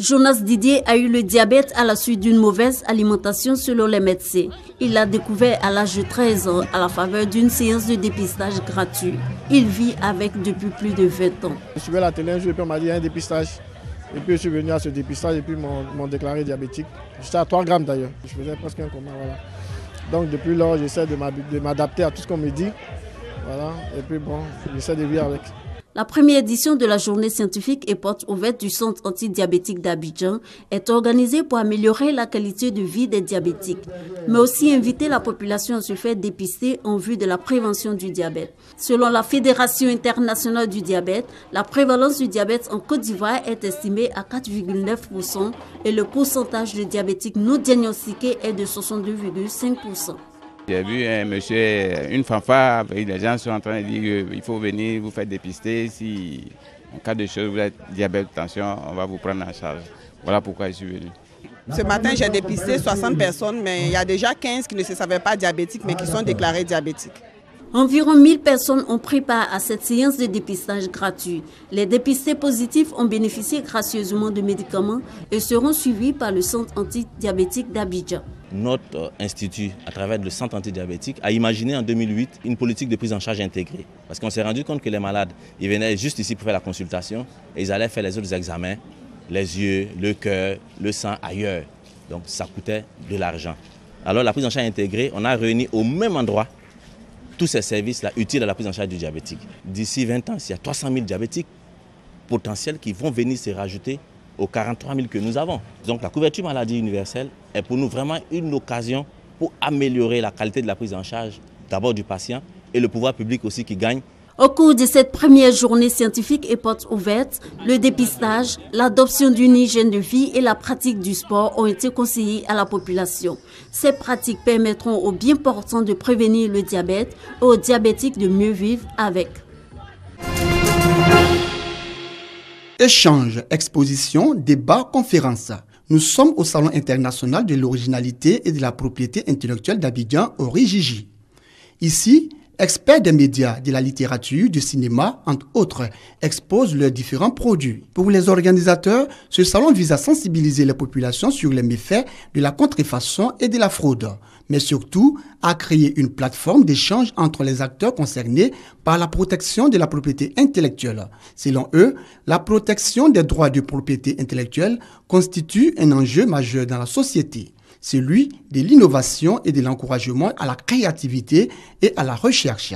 Jonas Didier a eu le diabète à la suite d'une mauvaise alimentation selon les médecins. Il l'a découvert à l'âge de 13 ans à la faveur d'une séance de dépistage gratuit. Il vit avec depuis plus de 20 ans. Je suivais la télé un jour et puis on m'a dit il y a un dépistage. Et puis je suis venu à ce dépistage et puis ils m'ont déclaré diabétique. J'étais à 3 grammes d'ailleurs. Je faisais presque un coma. Voilà. Donc depuis lors, j'essaie de m'adapter à tout ce qu'on me dit. Voilà. Et puis bon, j'essaie de vivre avec. La première édition de la journée scientifique et porte ouverte du Centre antidiabétique d'Abidjan est organisée pour améliorer la qualité de vie des diabétiques, mais aussi inviter la population à se faire dépister en vue de la prévention du diabète. Selon la Fédération internationale du diabète, la prévalence du diabète en Côte d'Ivoire est estimée à 4,9% et le pourcentage de diabétiques non diagnostiqués est de 62,5%. J'ai vu un monsieur, une fanfare, les gens sont en train de dire qu'il faut venir vous faire dépister. Si en cas de choses, vous êtes diabète, tension, on va vous prendre en charge. Voilà pourquoi je suis venu. Ce matin, j'ai dépisté 60 personnes, mais il y a déjà 15 qui ne se savaient pas diabétiques, mais qui sont déclarées diabétiques. Environ 1000 personnes ont pris part à cette séance de dépistage gratuit. Les dépistés positifs ont bénéficié gracieusement de médicaments et seront suivis par le Centre antidiabétique d'Abidjan. Notre institut, à travers le Centre antidiabétique, a imaginé en 2008 une politique de prise en charge intégrée. Parce qu'on s'est rendu compte que les malades, ils venaient juste ici pour faire la consultation et ils allaient faire les autres examens, les yeux, le cœur, le sang ailleurs. Donc ça coûtait de l'argent. Alors la prise en charge intégrée, on a réuni au même endroit tous ces services-là utiles à la prise en charge du diabétique. D'ici 20 ans, il y a 300 000 diabétiques potentiels qui vont venir se rajouter aux 43 000 que nous avons. Donc la couverture maladie universelle est pour nous vraiment une occasion pour améliorer la qualité de la prise en charge, d'abord du patient et le pouvoir public aussi qui gagne. Au cours de cette première journée scientifique et porte ouverte, le dépistage, l'adoption d'une hygiène de vie et la pratique du sport ont été conseillés à la population. Ces pratiques permettront aux bien portants de prévenir le diabète et aux diabétiques de mieux vivre avec. Échange, exposition, débat, conférence. Nous sommes au Salon international de l'originalité et de la propriété intellectuelle d'Abidjan au Rijiji. Ici, experts des médias, de la littérature, du cinéma, entre autres, exposent leurs différents produits. Pour les organisateurs, ce salon vise à sensibiliser les populations sur les méfaits de la contrefaçon et de la fraude, mais surtout à créer une plateforme d'échange entre les acteurs concernés par la protection de la propriété intellectuelle. Selon eux, la protection des droits de propriété intellectuelle constitue un enjeu majeur dans la société, celui de l'innovation et de l'encouragement à la créativité et à la recherche.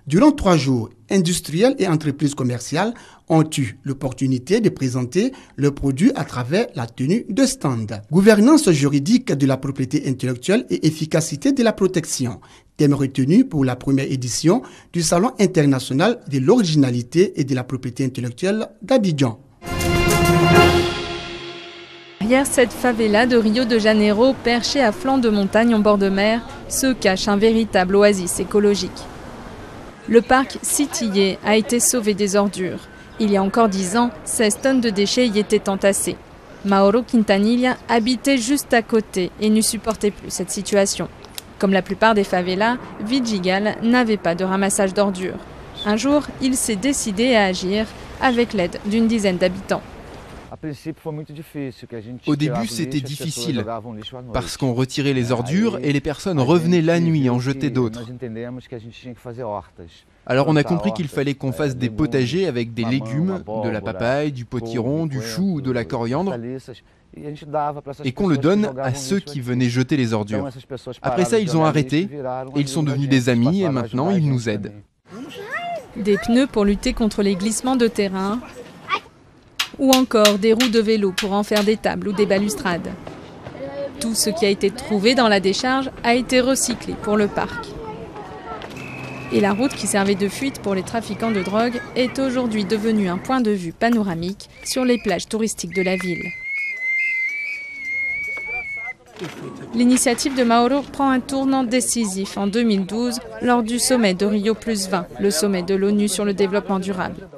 Durant 3 jours, industriels et entreprises commerciales ont eu l'opportunité de présenter leurs produits à travers la tenue de stands. Gouvernance juridique de la propriété intellectuelle et efficacité de la protection, thème retenu pour la première édition du Salon international de l'originalité et de la propriété intellectuelle d'Abidjan. Derrière cette favela de Rio de Janeiro, perchée à flanc de montagne en bord de mer, se cache un véritable oasis écologique. Le parc Citillé a été sauvé des ordures. Il y a encore 10 ans, 16 tonnes de déchets y étaient entassés. Mauro Quintanilha habitait juste à côté et ne supportait plus cette situation. Comme la plupart des favelas, Vidigal n'avait pas de ramassage d'ordures. Un jour, il s'est décidé à agir avec l'aide d'une dizaine d'habitants. Au début, c'était difficile parce qu'on retirait les ordures et les personnes revenaient la nuit en jeter d'autres. Alors on a compris qu'il fallait qu'on fasse des potagers avec des légumes, de la papaye, du potiron, du chou ou de la coriandre et qu'on le donne à ceux qui venaient jeter les ordures. Après ça, ils ont arrêté et ils sont devenus des amis et maintenant ils nous aident. Des pneus pour lutter contre les glissements de terrain ou encore des roues de vélo pour en faire des tables ou des balustrades. Tout ce qui a été trouvé dans la décharge a été recyclé pour le parc. Et la route qui servait de fuite pour les trafiquants de drogue est aujourd'hui devenue un point de vue panoramique sur les plages touristiques de la ville. L'initiative de Mauro prend un tournant décisif en 2012 lors du sommet de Rio+20, le sommet de l'ONU sur le développement durable.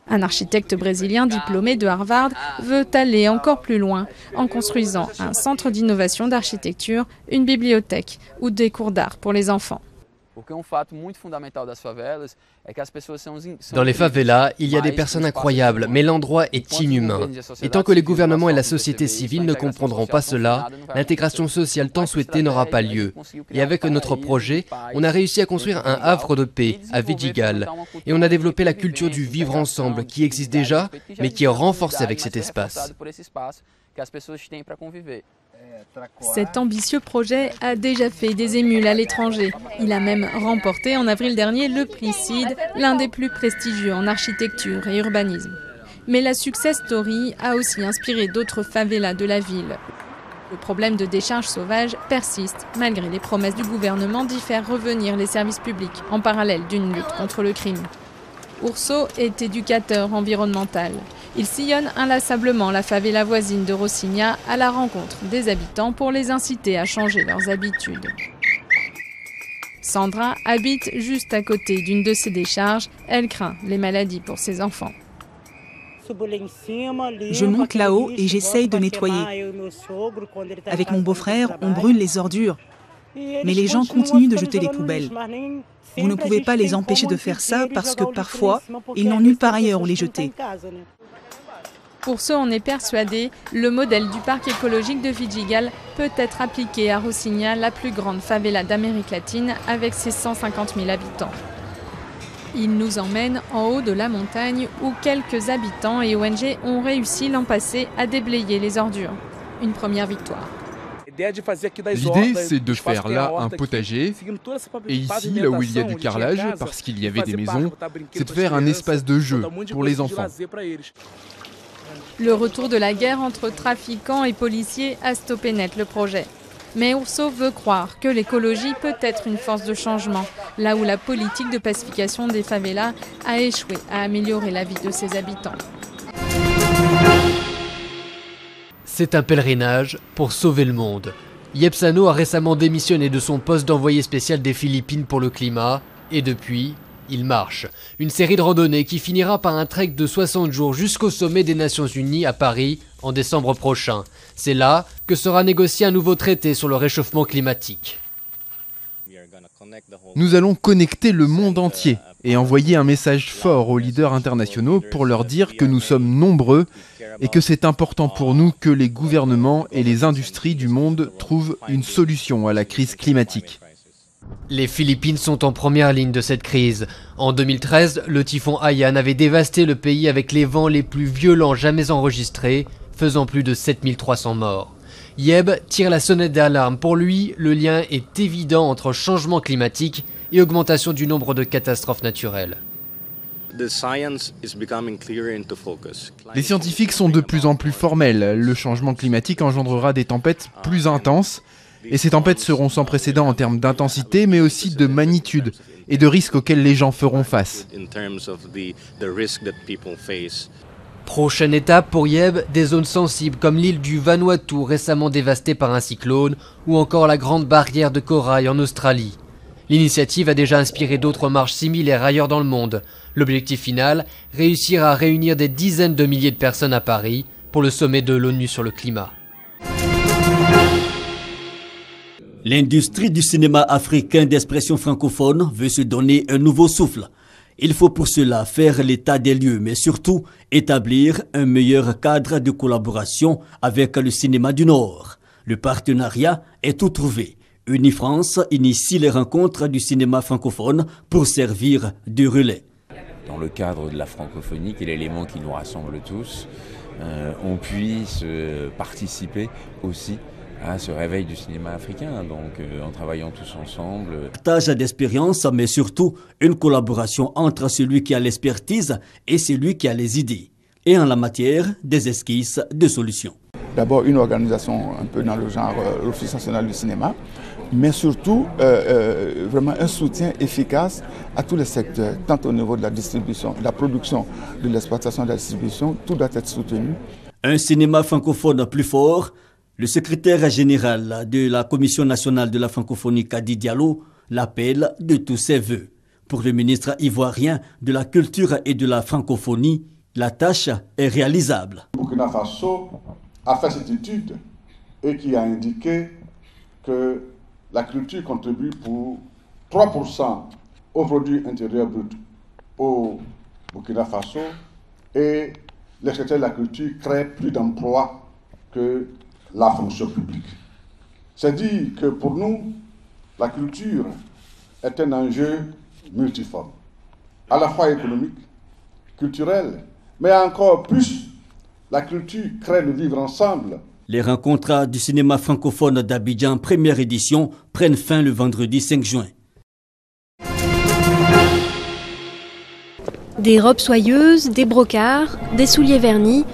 Un architecte brésilien diplômé de Harvard veut aller encore plus loin en construisant un centre d'innovation d'architecture, une bibliothèque ou des cours d'art pour les enfants. Dans les favelas, il y a des personnes incroyables, mais l'endroit est inhumain. Et tant que les gouvernements et la société civile ne comprendront pas cela, l'intégration sociale tant souhaitée n'aura pas lieu. Et avec notre projet, on a réussi à construire un havre de paix à Vidigal. Et on a développé la culture du vivre ensemble qui existe déjà, mais qui est renforcée avec cet espace. Cet ambitieux projet a déjà fait des émules à l'étranger. Il a même remporté en avril dernier le prix CID, l'un des plus prestigieux en architecture et urbanisme. Mais la success story a aussi inspiré d'autres favelas de la ville. Le problème de décharge sauvage persiste malgré les promesses du gouvernement d'y faire revenir les services publics en parallèle d'une lutte contre le crime. Urso est éducateur environnemental. Il sillonne inlassablement la favela voisine de Rocinha à la rencontre des habitants pour les inciter à changer leurs habitudes. Sandra habite juste à côté d'une de ces décharges. Elle craint les maladies pour ses enfants. Je monte là-haut et j'essaye de nettoyer. Avec mon beau-frère, on brûle les ordures. Mais les gens continuent de jeter les poubelles. Vous ne pouvez pas les empêcher de faire ça parce que parfois, ils n'ont nulle part ailleurs où les jeter. Pour ce, on est persuadé, le modèle du parc écologique de Vidigal peut être appliqué à Rocinha, la plus grande favela d'Amérique latine avec ses 150 000 habitants. Il nous emmène en haut de la montagne où quelques habitants et ONG ont réussi l'an passé à déblayer les ordures. Une première victoire. L'idée, c'est de faire là un potager, et ici, là où il y a du carrelage, parce qu'il y avait des maisons, c'est de faire un espace de jeu pour les enfants. Le retour de la guerre entre trafiquants et policiers a stoppé net le projet. Mais Urso veut croire que l'écologie peut être une force de changement, là où la politique de pacification des favelas a échoué à améliorer la vie de ses habitants. C'est un pèlerinage pour sauver le monde. Yeb Sano a récemment démissionné de son poste d'envoyé spécial des Philippines pour le climat, et depuis, il marche. Une série de randonnées qui finira par un trek de 60 jours jusqu'au sommet des Nations Unies à Paris en décembre prochain. C'est là que sera négocié un nouveau traité sur le réchauffement climatique. Nous allons connecter le monde entier et envoyer un message fort aux leaders internationaux pour leur dire que nous sommes nombreux et que c'est important pour nous que les gouvernements et les industries du monde trouvent une solution à la crise climatique. Les Philippines sont en première ligne de cette crise. En 2013, le typhon Haiyan avait dévasté le pays avec les vents les plus violents jamais enregistrés, faisant plus de 7300 morts. Yeb tire la sonnette d'alarme. Pour lui, le lien est évident entre changement climatique et augmentation du nombre de catastrophes naturelles. Les scientifiques sont de plus en plus formels. Le changement climatique engendrera des tempêtes plus intenses. Et ces tempêtes seront sans précédent en termes d'intensité, mais aussi de magnitude et de risques auxquels les gens feront face. Prochaine étape pour Yeb, des zones sensibles comme l'île du Vanuatu récemment dévastée par un cyclone ou encore la grande barrière de corail en Australie. L'initiative a déjà inspiré d'autres marches similaires ailleurs dans le monde. L'objectif final, réussir à réunir des dizaines de milliers de personnes à Paris pour le sommet de l'ONU sur le climat. L'industrie du cinéma africain d'expression francophone veut se donner un nouveau souffle. Il faut pour cela faire l'état des lieux, mais surtout établir un meilleur cadre de collaboration avec le cinéma du Nord. Le partenariat est tout trouvé. Unifrance initie les rencontres du cinéma francophone pour servir de relais. Dans le cadre de la francophonie, qui est l'élément qui nous rassemble tous, on puisse participer aussi à ce réveil du cinéma africain, donc en travaillant tous ensemble. Partage d'expérience, mais surtout une collaboration entre celui qui a l'expertise et celui qui a les idées. Et en la matière, des esquisses de solutions. D'abord une organisation un peu dans le genre l'Office national du cinéma, mais surtout vraiment un soutien efficace à tous les secteurs, tant au niveau de la distribution, de la production, de l'exploitation, de la distribution, tout doit être soutenu. Un cinéma francophone plus fort. Le secrétaire général de la Commission nationale de la francophonie, Kadi Diallo, l'appelle de tous ses voeux. Pour le ministre ivoirien de la culture et de la francophonie, la tâche est réalisable. Burkina Faso a fait cette étude et qui a indiqué que la culture contribue pour 3% au produit intérieur brut au Burkina Faso et le secteur de la culture crée plus d'emplois que la fonction publique. C'est dire que pour nous, la culture est un enjeu multiforme, à la fois économique, culturel, mais encore plus, la culture crée le vivre ensemble. Les rencontres du cinéma francophone d'Abidjan, première édition, prennent fin le vendredi 5 juin. Des robes soyeuses, des brocards, des souliers vernis.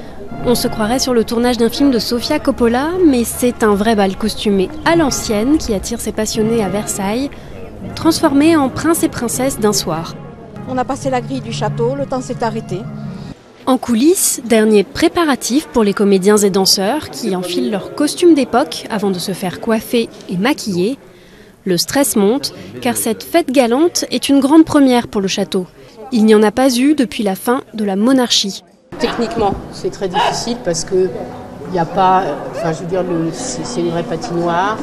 On se croirait sur le tournage d'un film de Sofia Coppola, mais c'est un vrai bal costumé à l'ancienne qui attire ses passionnés à Versailles, transformés en princes et princesses d'un soir. On a passé la grille du château, le temps s'est arrêté. En coulisses, dernier préparatif pour les comédiens et danseurs qui enfilent leurs costumes d'époque avant de se faire coiffer et maquiller. Le stress monte, car cette fête galante est une grande première pour le château. Il n'y en a pas eu depuis la fin de la monarchie. Techniquement, c'est très difficile parce que il n'y a pas, c'est une vraie patinoire.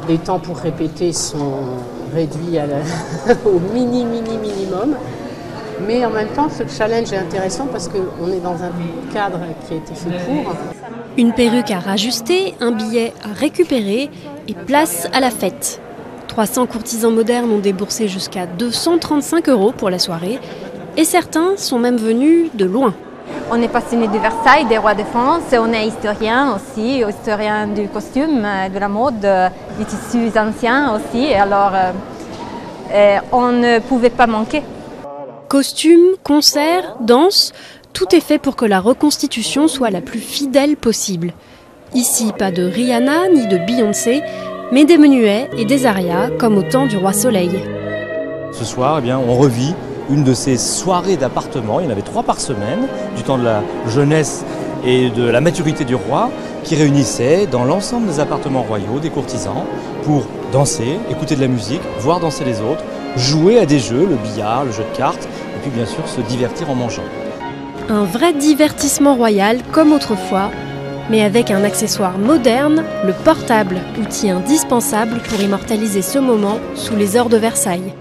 Les temps pour répéter sont réduits au minimum. Mais en même temps, ce challenge est intéressant parce qu'on est dans un cadre qui a été fait pour. Une perruque à rajuster, un billet à récupérer et place à la fête. 300 courtisans modernes ont déboursé jusqu'à 235 € pour la soirée et certains sont même venus de loin. On est passionné de Versailles, des rois de France, on est historien aussi, historien du costume, de la mode, des tissus anciens aussi, alors on ne pouvait pas manquer. Costumes, concerts, danse, tout est fait pour que la reconstitution soit la plus fidèle possible. Ici, pas de Rihanna ni de Beyoncé, mais des menuets et des arias comme au temps du roi Soleil. Ce soir, on revit une de ces soirées d'appartements, il y en avait 3 par semaine, du temps de la jeunesse et de la maturité du roi, qui réunissaient dans l'ensemble des appartements royaux des courtisans pour danser, écouter de la musique, voir danser les autres, jouer à des jeux, le billard, le jeu de cartes, et puis bien sûr se divertir en mangeant. Un vrai divertissement royal comme autrefois, mais avec un accessoire moderne, le portable, outil indispensable pour immortaliser ce moment sous les ors de Versailles.